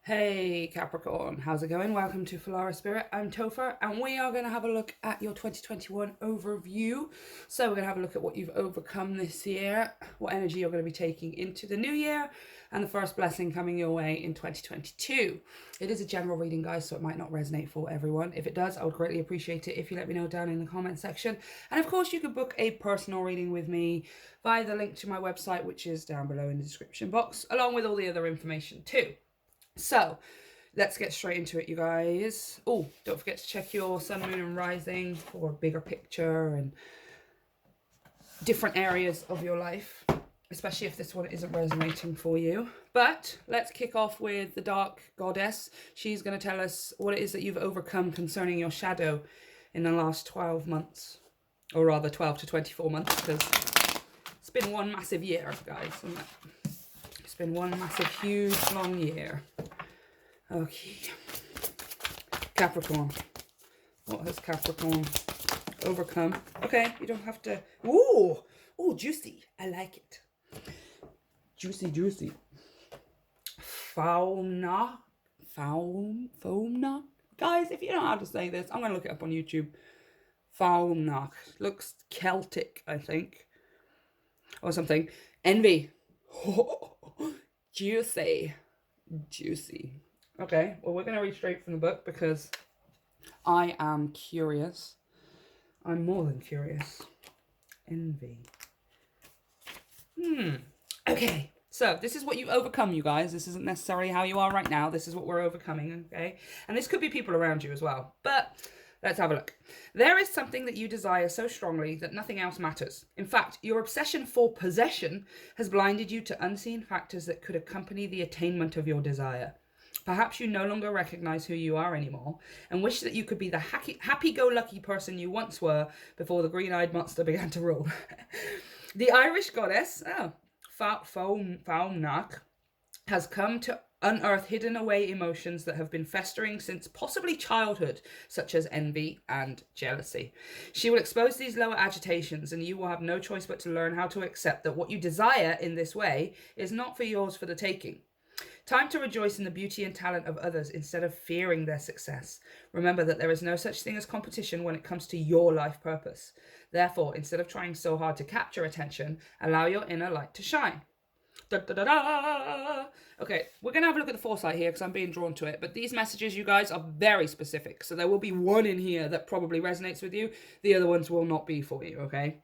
Hey Capricorn, how's it going? Welcome to Filara Spirit. I'm Topher, and we are going to have a look at your 2021 overview. So we're going to have a look at what you've overcome this year, what energy you're going to be taking into the new year, and the first blessing coming your way in 2022. It is a general reading, guys, so it might not resonate for everyone. If it does, I would greatly appreciate it if you let me know down in the comment section. And of course, you could book a personal reading with me via the link to my website, which is down below in the description box, along with all the other information too. So, let's get straight into it, you guys. Oh, don't forget to check your sun, moon, and rising for a bigger picture and different areas of your life, especially if this one isn't resonating for you. But let's kick off with the Dark Goddess. She's going to tell us what it is that you've overcome concerning your shadow in the last 12 months. Or rather, 12 to 24 months, because it's been one massive year, guys, isn't it? It's been one massive, huge, long year. Okay. Capricorn. What has Capricorn overcome? Okay, you don't have to... Ooh! Ooh, juicy. I like it. Juicy, juicy. Fauna. Guys, if you don't know how to say this, I'm going to look it up on YouTube. Fauna. Looks Celtic, I think. Or something. Envy. Juicy. Juicy. Okay, well, we're going to read straight from the book because I am curious. I'm more than curious. Envy. Okay, so this is what you've overcome, you guys. This isn't necessarily how you are right now. This is what we're overcoming, okay? And this could be people around you as well. But let's have a look. There is something that you desire so strongly that nothing else matters. In fact, your obsession for possession has blinded you to unseen factors that could accompany the attainment of your desire. Perhaps you no longer recognize who you are anymore and wish that you could be the happy-go-lucky person you once were before the green-eyed monster began to rule. The Irish goddess, Faumnach, has come to unearth hidden away emotions that have been festering since possibly childhood, such as envy and jealousy. She will expose these lower agitations, and you will have no choice but to learn how to accept that what you desire in this way is not for yours for the taking. Time to rejoice in the beauty and talent of others instead of fearing their success. Remember that there is no such thing as competition when it comes to your life purpose. Therefore, instead of trying so hard to capture attention, allow your inner light to shine. Da, da, da, da. Okay, we're going to have a look at the foresight here because I'm being drawn to it. But these messages, you guys, are very specific. So there will be one in here that probably resonates with you. The other ones will not be for you, okay?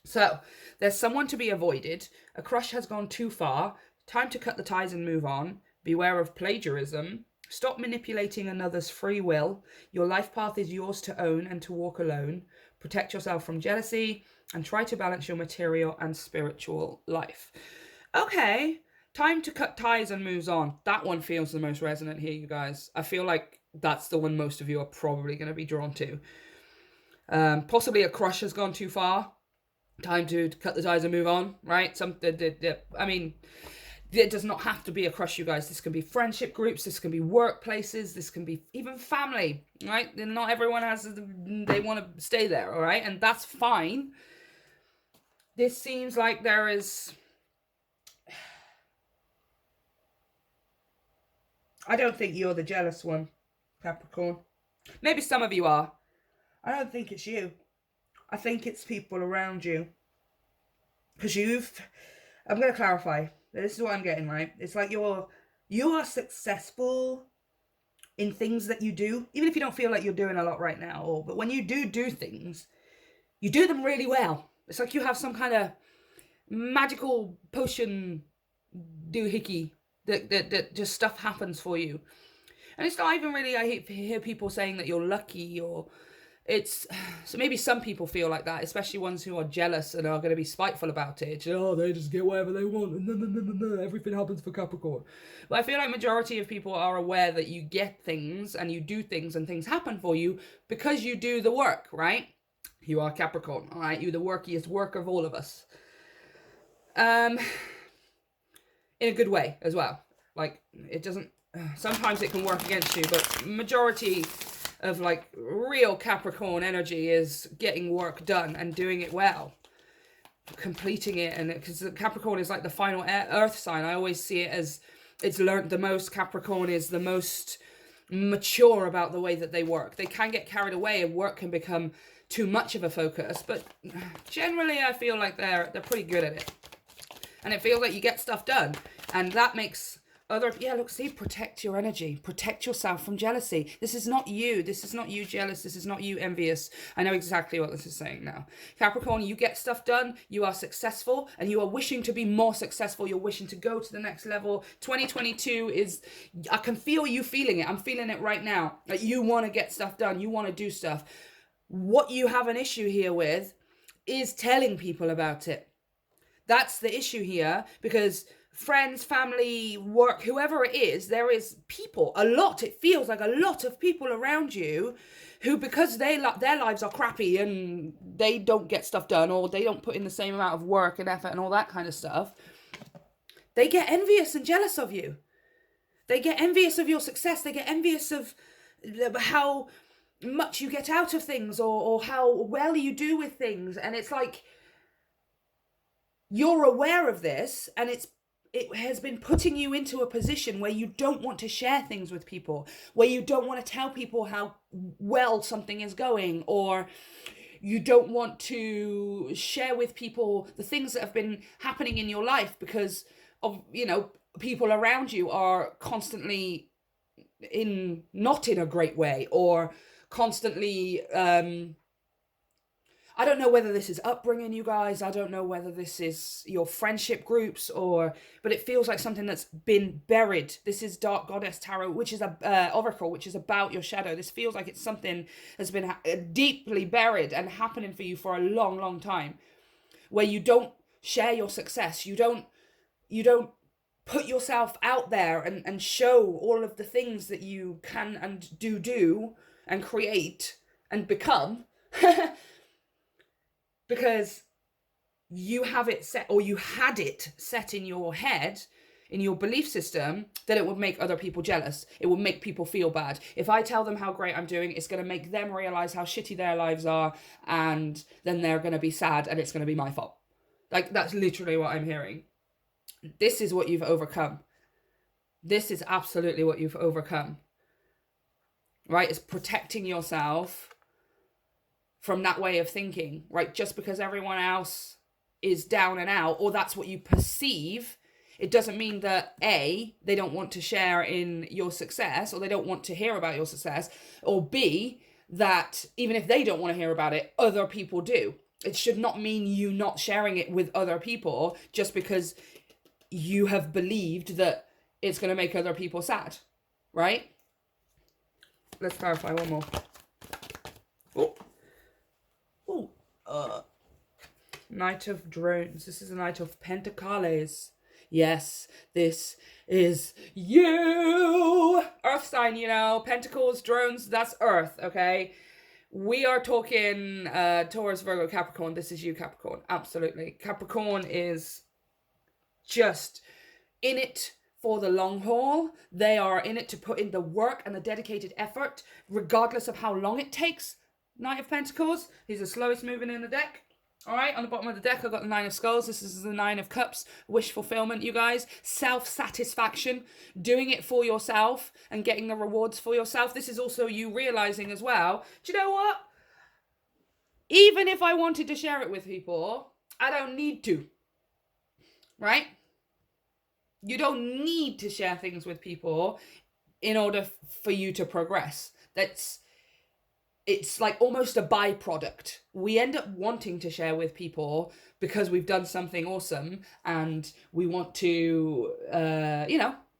So, there's someone to be avoided. A crush has gone too far. Time to cut the ties and move on. Beware of plagiarism. Stop manipulating another's free will. Your life path is yours to own and to walk alone. Protect yourself from jealousy and try to balance your material and spiritual life. Okay, time to cut ties and moves on. That one feels the most resonant here, you guys. I feel like that's the one most of you are probably going to be drawn to. Possibly a crush has gone too far. Time to cut the ties and move on, right? I mean, it does not have to be a crush, you guys. This can be friendship groups. This can be workplaces. This can be even family, right? And not everyone they want to stay there, all right? And that's fine. This seems like there is... I don't think you're the jealous one, Capricorn. Maybe some of you are. I don't think it's you. I think it's people around you. Because I'm going to clarify. This is what I'm getting, right? It's like you are successful in things that you do, even if you don't feel like you're doing a lot right now. But when you do things, you do them really well. It's like you have some kind of magical potion doohickey that just stuff happens for you. And it's not even really, I hear people saying that you're lucky or... So maybe some people feel like that, especially ones who are jealous and are going to be spiteful about it. Oh, they just get whatever they want. No, everything happens for Capricorn. But I feel like majority of people are aware that you get things and you do things and things happen for you because you do the work, right? You are Capricorn, all right? You're the workiest worker of all of us. In a good way as well. Like, it doesn't... Sometimes it can work against you, but majority... of like real Capricorn energy is getting work done and doing it well, completing it. And because Capricorn is like the final earth sign, I always see it as it's learned the most. Capricorn is the most mature about the way that they work. They can get carried away and work can become too much of a focus, but generally I feel like they're pretty good at it. And it feels like you get stuff done, and that makes look, see, protect your energy, protect yourself from jealousy. This is not you jealous, this is not you envious. I know exactly what this is saying now. Capricorn, you get stuff done, you are successful, and you are wishing to be more successful, you're wishing to go to the next level. 2022 is, I can feel you feeling it, I'm feeling it right now. Like, you want to get stuff done, you want to do stuff. What you have an issue here with is telling people about it. That's the issue here, because friends, family, work, whoever it is, there is people, it feels like a lot of people around you who, because their lives are crappy and they don't get stuff done, or they don't put in the same amount of work and effort and all that kind of stuff, they get envious and jealous of you. They get envious of your success. They get envious of how much you get out of things, or how well you do with things. And it's like, you're aware of this, and it has been putting you into a position where you don't want to share things with people, where you don't want to tell people how well something is going, or you don't want to share with people the things that have been happening in your life, because of, people around you are constantly not in a great way, or constantly, I don't know whether this is upbringing, you guys. I don't know whether this is your friendship groups, but it feels like something that's been buried. This is Dark Goddess Tarot, which is a oracle, which is about your shadow. This feels like it's something that's been deeply buried and happening for you for a long, long time, where you don't share your success. You don't put yourself out there and show all of the things that you can and do and create and become. Because you have it set, or you had it set in your head, in your belief system, that it would make other people jealous. It would make people feel bad. If I tell them how great I'm doing, it's going to make them realize how shitty their lives are, and then they're going to be sad, and it's going to be my fault. Like, that's literally what I'm hearing. This is what you've overcome. This is absolutely what you've overcome. Right? It's protecting yourself from that way of thinking, right? Just because everyone else is down and out, or that's what you perceive, it doesn't mean that A, they don't want to share in your success, or they don't want to hear about your success, or B, that even if they don't want to hear about it, other people do. It should not mean you not sharing it with other people just because you have believed that it's going to make other people sad, right? Let's clarify one more. Knight of Drones. This is a Knight of Pentacles. Yes, this is you. Earth sign, Pentacles, drones, that's Earth, okay? We are talking Taurus, Virgo, Capricorn. This is you, Capricorn. Absolutely. Capricorn is just in it for the long haul. They are in it to put in the work and the dedicated effort, regardless of how long it takes. Knight of Pentacles. He's the slowest moving in the deck. All right, on the bottom of the deck, I've got the Nine of Skulls. This is the Nine of Cups. Wish fulfillment, you guys. Self-satisfaction. Doing it for yourself and getting the rewards for yourself. This is also you realizing as well, do you know what? Even if I wanted to share it with people, I don't need to. Right? You don't need to share things with people in order for you to progress. It's like almost a byproduct. We end up wanting to share with people because we've done something awesome, and we want to,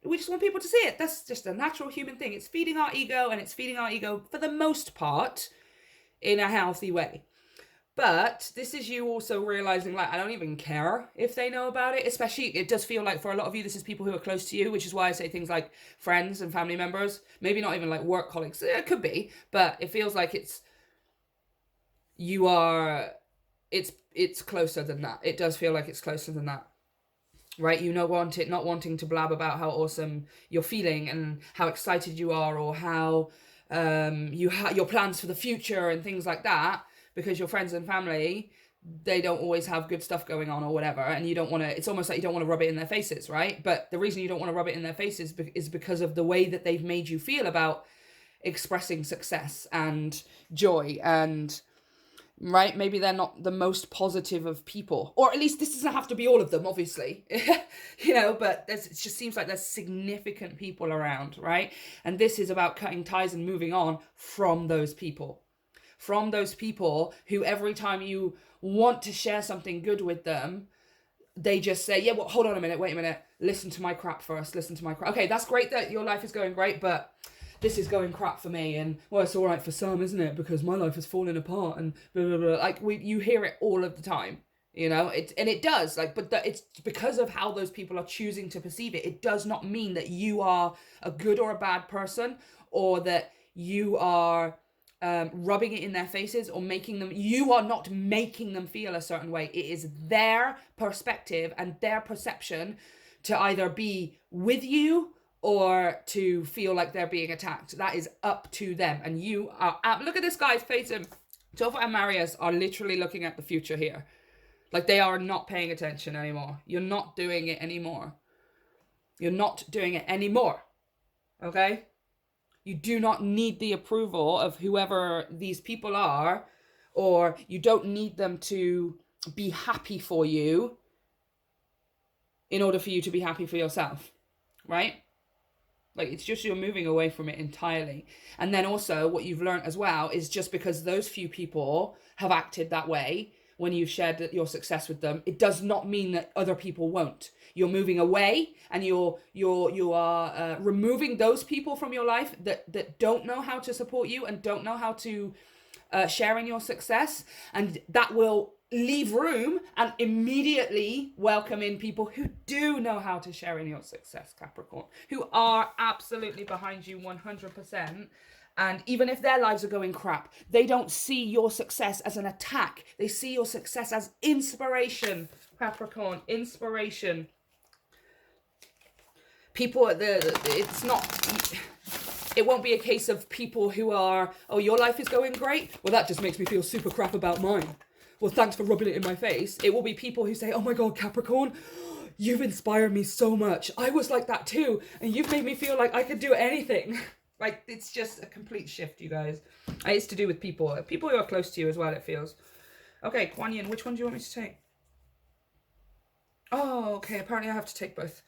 we just want people to see it. That's just a natural human thing. It's feeding our ego, and it's feeding our ego for the most part in a healthy way. But this is you also realizing, like, I don't even care if they know about it. Especially, it does feel like for a lot of you, this is people who are close to you, which is why I say things like friends and family members. Maybe not even like work colleagues. It could be, but it feels like it's closer than that. It does feel like it's closer than that. Right? Not wanting to blab about how awesome you're feeling and how excited you are, or how your plans for the future and things like that. Because your friends and family, they don't always have good stuff going on or whatever, and you don't want to, it's almost like you don't want to rub it in their faces, right? But the reason you don't want to rub it in their faces is because of the way that they've made you feel about expressing success and joy, and right, maybe they're not the most positive of people, or at least this doesn't have to be all of them, obviously. But it just seems like there's significant people around, right? And this is about cutting ties and moving on from those people who every time you want to share something good with them, they just say, yeah, well, hold on a minute, wait a minute, listen to my crap first, okay, that's great that your life is going great, but this is going crap for me, and well, it's all right for some, isn't it, because my life is falling apart, and blah, blah, blah. Like, you hear it all of the time, it does, like, but it's because of how those people are choosing to perceive it. It does not mean that you are a good or a bad person, or that you are rubbing it in their faces, or you are not making them feel a certain way. It is their perspective and their perception to either be with you or to feel like they're being attacked. That is up to them. And you are, look at this guy's face. Topher and Marius are literally looking at the future here. Like, they are not paying attention anymore. You're not doing it anymore. Okay? You do not need the approval of whoever these people are, or you don't need them to be happy for you in order for you to be happy for yourself, right? Like, it's just you're moving away from it entirely. And then also what you've learned as well is just because those few people have acted that way when you've shared your success with them, it does not mean that other people won't. You're moving away, and you are removing those people from your life that don't know how to support you and don't know how to share in your success, and that will leave room and immediately welcome in people who do know how to share in your success, Capricorn, who are absolutely behind you 100%. And even if their lives are going crap, they don't see your success as an attack. They see your success as inspiration, Capricorn, inspiration. People at it won't be a case of people who are, oh, your life is going great? Well, that just makes me feel super crap about mine. Well, thanks for rubbing it in my face. It will be people who say, oh my God, Capricorn, you've inspired me so much. I was like that too. And you've made me feel like I could do anything. Like, it's just a complete shift, you guys. It's to do with people who are close to you as well, it feels. Okay, Kuan Yin, which one do you want me to take? Oh, okay, apparently I have to take both.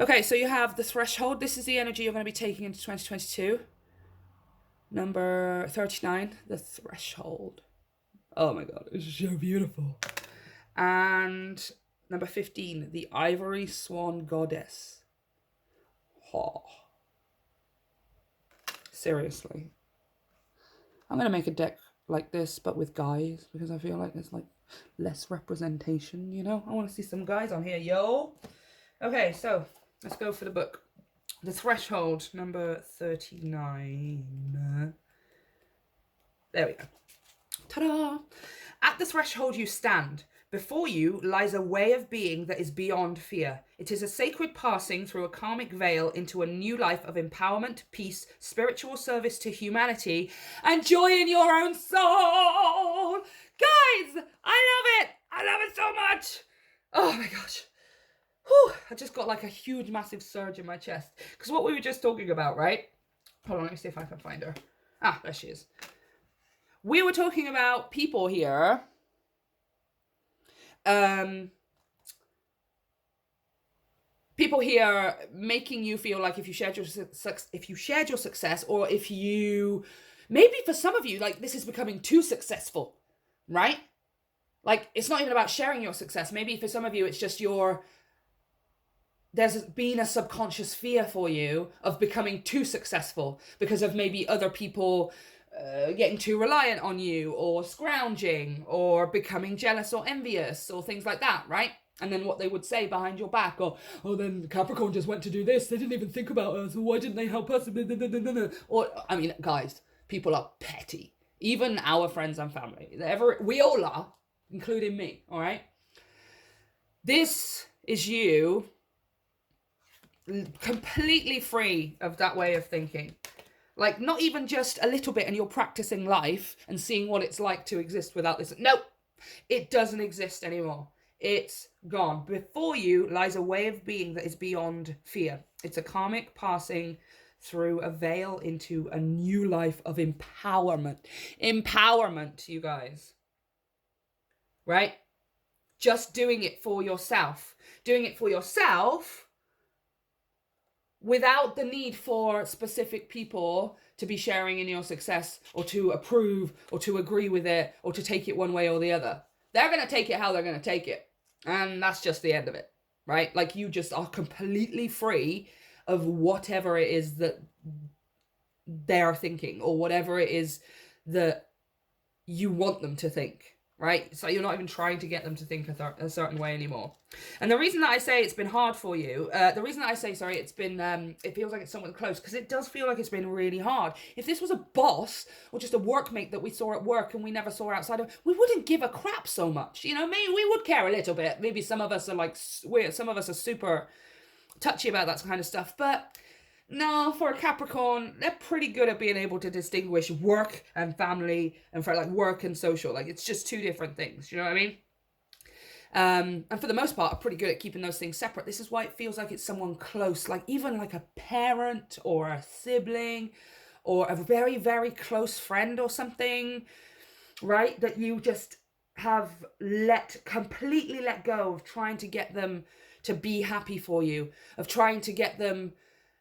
Okay, so you have the threshold. This is the energy you're going to be taking into 2022. Number 39, the threshold. Oh my God, it's so beautiful. And number 15, the ivory swan goddess. Oh. Seriously. I'm going to make a deck like this, but with guys, because I feel like there's like less representation, I want to see some guys on here, yo. Okay, so let's go for the book. The Threshold, number 39. There we go. Ta-da! At the threshold you stand. Before you lies a way of being that is beyond fear. It is a sacred passing through a karmic veil into a new life of empowerment, peace, spiritual service to humanity, and joy in your own soul. Guys, I love it. I love it so much. Oh my gosh. Whew, I just got like a huge, massive surge in my chest. Because what we were just talking about, right? Hold on, let me see if I can find her. Ah, there she is. We were talking about people here. People here making you feel like if you shared your success, or if you, maybe for some of you, like, this is becoming too successful, right? Like, it's not even about sharing your success. Maybe for some of you, it's just there's been a subconscious fear for you of becoming too successful because of maybe other people getting too reliant on you, or scrounging, or becoming jealous or envious, or things like that, right? And then what they would say behind your back, or, oh, then Capricorn just went to do this, they didn't even think about us, or why didn't they help us? Or, I mean, guys, people are petty. Even our friends and family. We all are, including me, all right? This is you completely free of that way of thinking. Like, not even just a little bit, and you're practicing life and seeing what it's like to exist without this. No, It doesn't exist anymore. It's gone. Before you lies a way of being that is beyond fear. It's a karmic passing through a veil into a new life of empowerment. Empowerment, you guys. Right? Just doing it for yourself. Doing it for yourself without the need for specific people to be sharing in your success or to approve or to agree with it or to take it one way or the other. They're going to take it how they're going to take it. And that's just the end of it, right? Like, you just are completely free of whatever it is that they're thinking or whatever it is that you want them to think. Right? So you're not even trying to get them to think a certain way anymore. And the reason that I say it's been hard for you, the reason that I say, sorry, it's been, it feels like it's somewhat close, because it does feel like it's been really hard. If this was a boss or just a workmate that we saw at work and we never saw outside of, we wouldn't give a crap so much. You know, maybe we would care a little bit. Maybe some of us are like, some of us are super touchy about that kind of stuff. But no, for a Capricorn, they're pretty good at being able to distinguish work and family, and for like work and social. Like, it's just two different things. You know what I mean? And for the most part, are pretty good at keeping those things separate. This is why it feels like it's someone close, like even like a parent or a sibling or a very, very close friend or something, right? That you just have completely let go of trying to get them to be happy for you, of trying to get them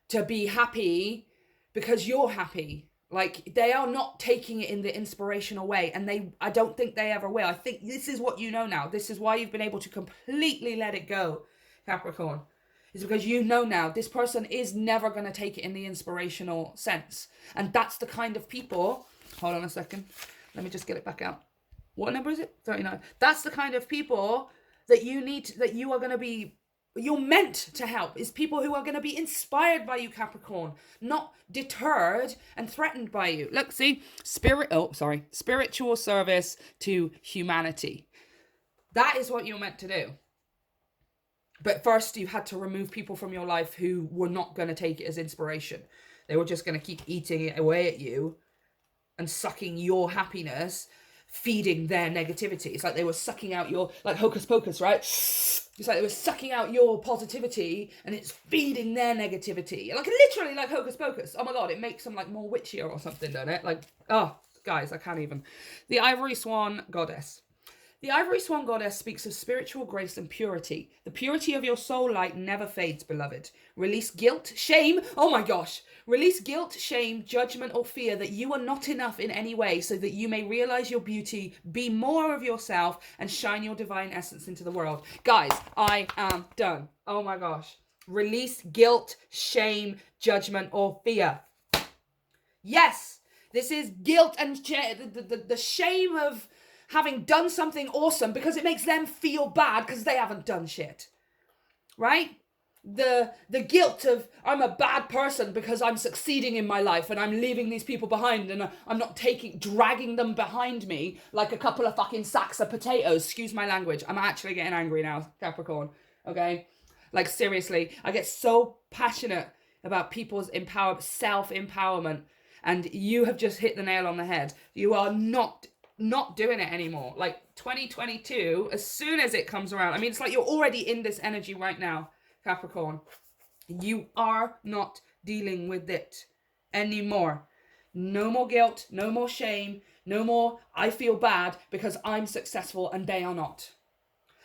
to be happy because you're happy. Like, they are not taking it in the inspirational way, and I don't think they ever will. I think this is what you know now. This is why you've been able to completely let it go, Capricorn. Is because you know now this person is never going to take it in the inspirational sense. And that's the kind of people, hold on a second, let me just get it back out. What number is it? 39. That's the kind of people that you are going to be, you're meant to help, is people who are going to be inspired by you, Capricorn, not deterred and threatened by you. Look, see, spiritual service to humanity. That is what you're meant to do. But first, you had to remove people from your life who were not going to take it as inspiration. They were just going to keep eating it away at you and sucking your happiness, feeding their negativity. It's like they were sucking out your, like hocus pocus, right? It's like they were sucking out your positivity and it's feeding their negativity. Like, literally like hocus pocus. Oh my God, it makes them like more witchier or something, doesn't it? Like, oh, guys, I can't even. The Ivory Swan Goddess. The Ivory Swan Goddess speaks of spiritual grace and purity. The purity of your soul light never fades, beloved. Release guilt, shame, oh my gosh. Release guilt, shame, judgment, or fear that you are not enough in any way, so that you may realize your beauty, be more of yourself, and shine your divine essence into the world. Guys, I am done. Oh my gosh. Release guilt, shame, judgment, or fear. Yes, this is guilt and the shame of having done something awesome, because it makes them feel bad because they haven't done shit. Right? The guilt of, I'm a bad person because I'm succeeding in my life and I'm leaving these people behind and I'm not dragging them behind me like a couple of fucking sacks of potatoes. Excuse my language. I'm actually getting angry now, Capricorn. Okay? Like, seriously, I get so passionate about people's self-empowerment, and you have just hit the nail on the head. You are not doing it anymore. Like, 2022, as soon as it comes around, I mean, it's like you're already in this energy right now, Capricorn. You are not dealing with it anymore. No more guilt, no more shame, no more I feel bad because I'm successful and they are not.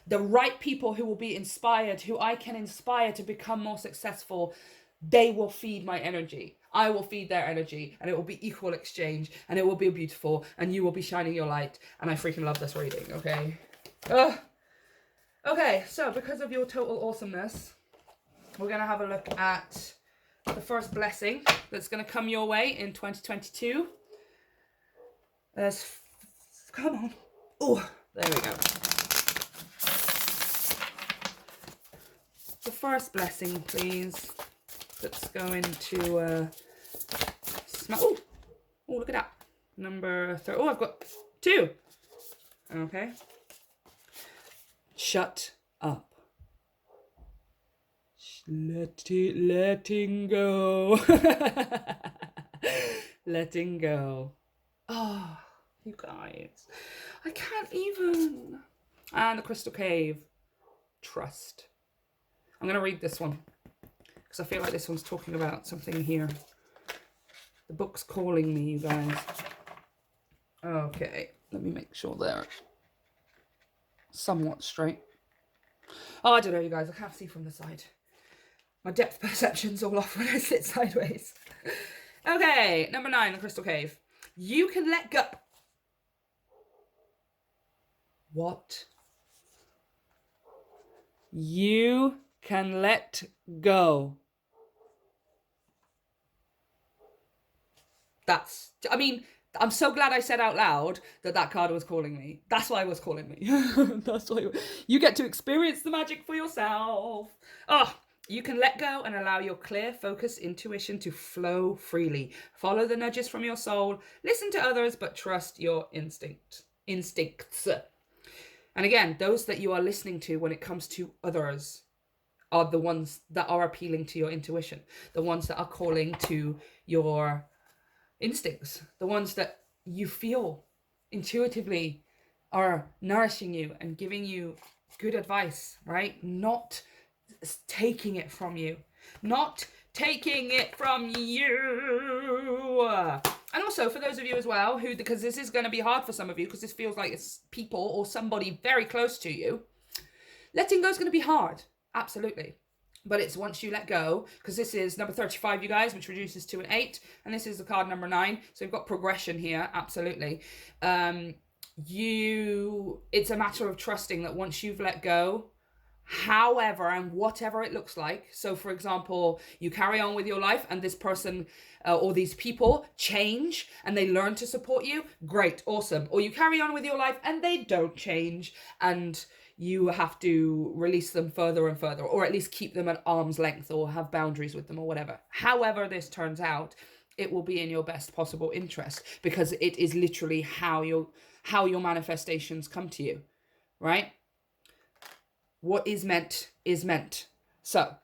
The right people who will be inspired, who I can inspire to become more successful, they will feed my energy. I will feed their energy, and it will be equal exchange, and it will be beautiful, and you will be shining your light, and I freaking love this reading, okay? Okay, so because of your total awesomeness, we're going to have a look at the first blessing that's going to come your way in 2022. Come on. Oh, there we go. The first blessing, please. That's going to oh, look at that. Number 3. Oh, I've got 2. Okay. Shut up. Letting go. Letting go. Oh, You guys. I can't even. And the Crystal Cave. Trust. I'm going to read this one, because I feel like this one's talking about something here. The book's calling me, you guys. Okay, let me make sure they're somewhat straight. Oh, I don't know, you guys. I can't see from the side. My depth perception's all off when I sit sideways. Okay, number 9, the Crystal Cave. You can let go. What? You can let go. I mean, I'm so glad I said out loud that card was calling me. That's why it was calling me. That's why you get to experience the magic for yourself. Oh, you can let go and allow your clear, focused intuition to flow freely. Follow the nudges from your soul. Listen to others, but trust your instincts. And again, those that you are listening to when it comes to others are the ones that are appealing to your intuition. The ones that are calling to your instincts, the ones that you feel intuitively are nourishing you and giving you good advice, right? Not taking it from you. Not taking it from you. And also for those of you as well who, because this is going to be hard for some of you, because this feels like it's people or somebody very close to you, letting go is going to be hard. Absolutely. But it's once you let go, because this is number 35, you guys, which reduces to an 8. And this is the card number 9. So we've got progression here. Absolutely. It's a matter of trusting that once you've let go, however and whatever it looks like. So for example, you carry on with your life and this person or these people change and they learn to support you. Great. Awesome. Or you carry on with your life and they don't change and you have to release them further and further, or at least keep them at arm's length or have boundaries with them or whatever. However this turns out, it will be in your best possible interest, because it is literally how your manifestations come to you, right? What is meant is meant. So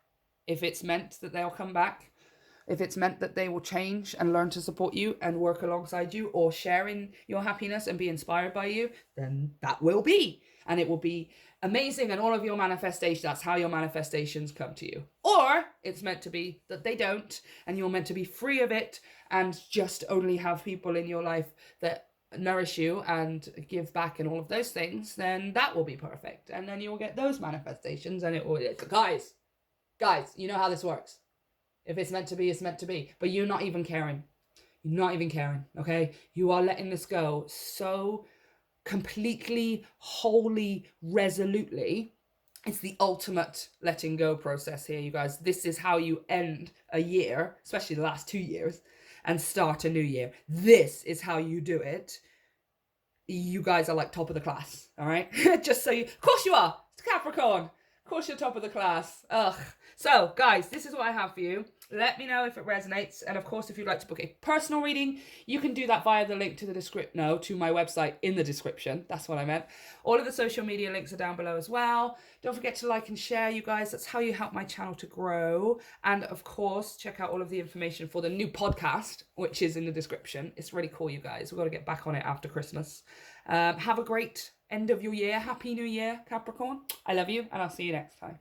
if it's meant that they'll come back, if it's meant that they will change and learn to support you and work alongside you or share in your happiness and be inspired by you, then that will be. And it will be amazing, and all of your manifestations, that's how your manifestations come to you. Or it's meant to be that they don't, and you're meant to be free of it and just only have people in your life that nourish you and give back and all of those things, then that will be perfect. And then you'll get those manifestations, and guys, you know how this works. If it's meant to be, it's meant to be. But you're not even caring. You're not even caring, okay? You are letting this go so completely, wholly, resolutely. It's the ultimate letting go process here, you guys. This is how you end a year, especially the last 2 years, and start a new year. This is how you do it. You guys are like top of the class, all right? Just so you, of course you are. It's Capricorn. Of course you're top of the class. Ugh. So, guys, this is what I have for you. Let me know if it resonates. And, of course, if you'd like to book a personal reading, you can do that via the link to to my website in the description. That's what I meant. All of the social media links are down below as well. Don't forget to like and share, you guys. That's how you help my channel to grow. And, of course, check out all of the information for the new podcast, which is in the description. It's really cool, you guys. We've got to get back on it after Christmas. Have a great end of your year. Happy New Year, Capricorn. I love you, and I'll see you next time.